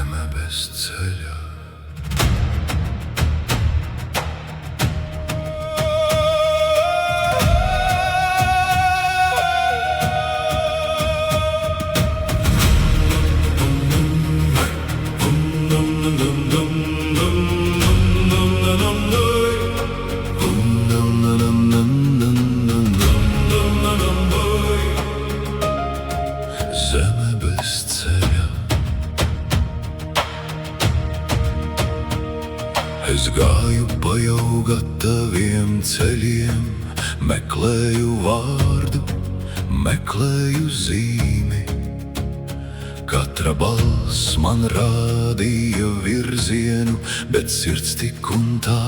Zeme bez ceļa. Zeme bez ceļa. Es gāju pa jau gataviem ceļiem, meklēju vārdu, meklēju zīmi. Katra balss man rādīja virzienu, bet sirds tik un tā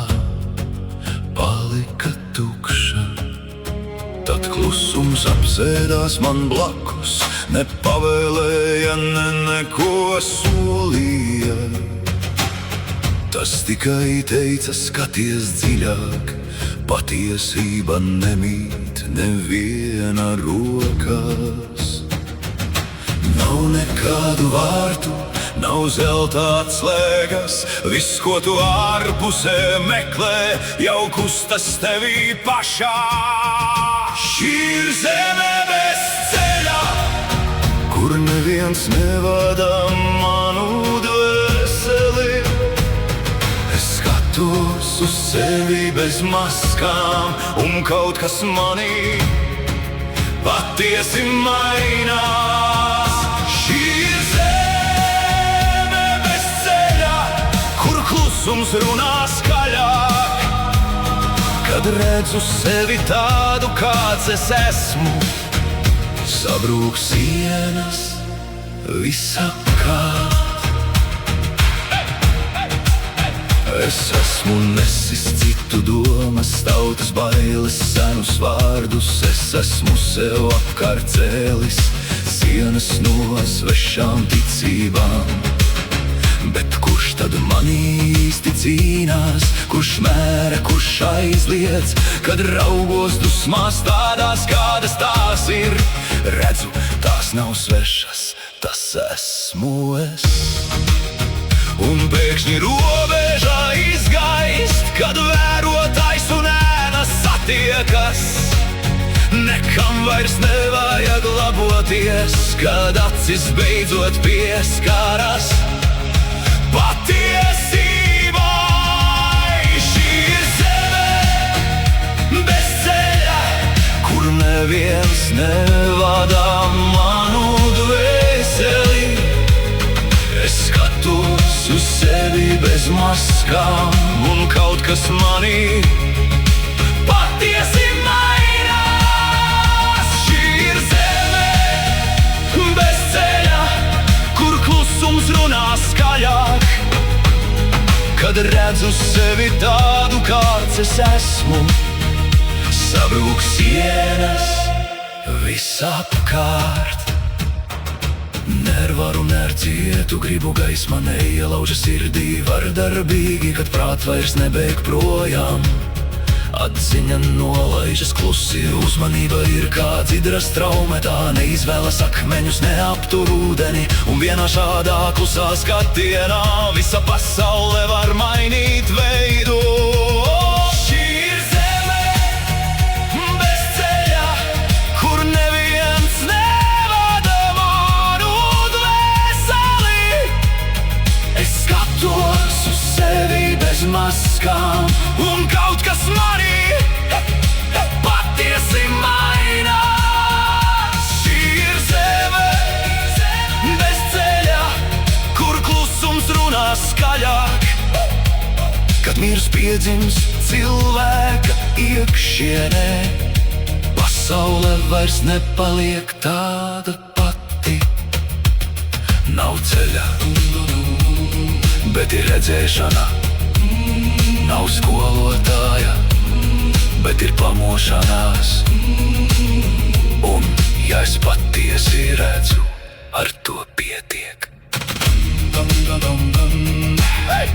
palika tukša. Tad klusums apsēdās man blakus, nepavēlēja, neko solīja. Tas tikai teica, skaties dziļāk, patiesība nemīt neviena rokās. Nav nekādu vārtu, nav zelta atslēgas, viss, ko tu ārpusē meklē, jau kustas tevī pašā. Šī ir zeme bez ceļa, kur neviens nevada manu dvēseli. Es skatos uz sevi bez maskām, un kaut kas manī patiesi mainās. Šī ir zeme bez ceļa, kur klusums runā skaļāk. Kad redzu sevi tādu, kāds es esmu, sabrūk sienas visapkārt. Es esmu nesis citu domas, tautas bailes, senus vārdus. Es esmu sev apkārt cēlis sienas no svešām ticībām. Bet kurš tad manī īsti cīnās, kurš mēra, kurš aizliedz? Kad raugos dusmās tādās, kādas tās ir, redzu, tās nav svešas, tas esmu es. Un pēkšņi robežā izgaist, kad vērotājs un ēna satiekas. Nekam vairs nevajag laboties, kad acis beidzot pieskaras patiesībai. Šī ir zeme bez ceļa, kur neviens nevada manu dvēseli. Es skatos uz sevi bez maskām, un kaut kas manī patiesi mainās. Šī ir zeme bez ceļa, kur klusums runā skaļāk. Kad redzu sevi tādu, kāds es esmu, sabrūk sienas visapkārt. Nervaru, nercietu, gribu gaisma neielauža sirdī vardarbīgi, kad prāt vairs nebeig projām. Atziņa nolaižas klusi, uzmanība ir kā dzidra straume, tā neizvēlas akmeņus, neaptur ūdeni, un vienā šādā klusā skatienā visa pasaule var mainīt veidu. Šī ir zeme bez ceļa, kur neviens nevada manu dvēseli. Es skatos uz sevi bez maskām, un kaut kas manī patiesi mainās. Šī ir zeme bez ceļa, kur klusums runā skaļāk. Kad mirs piedzims cilvēka iekšienē, pasaule vairs nepaliek tāda pati. Nav ceļa, bet ir redzēšana. Nav skolotāja, bet ir pamošanās. Un, ja es patiesi redzu, ar to pietiek. Hey!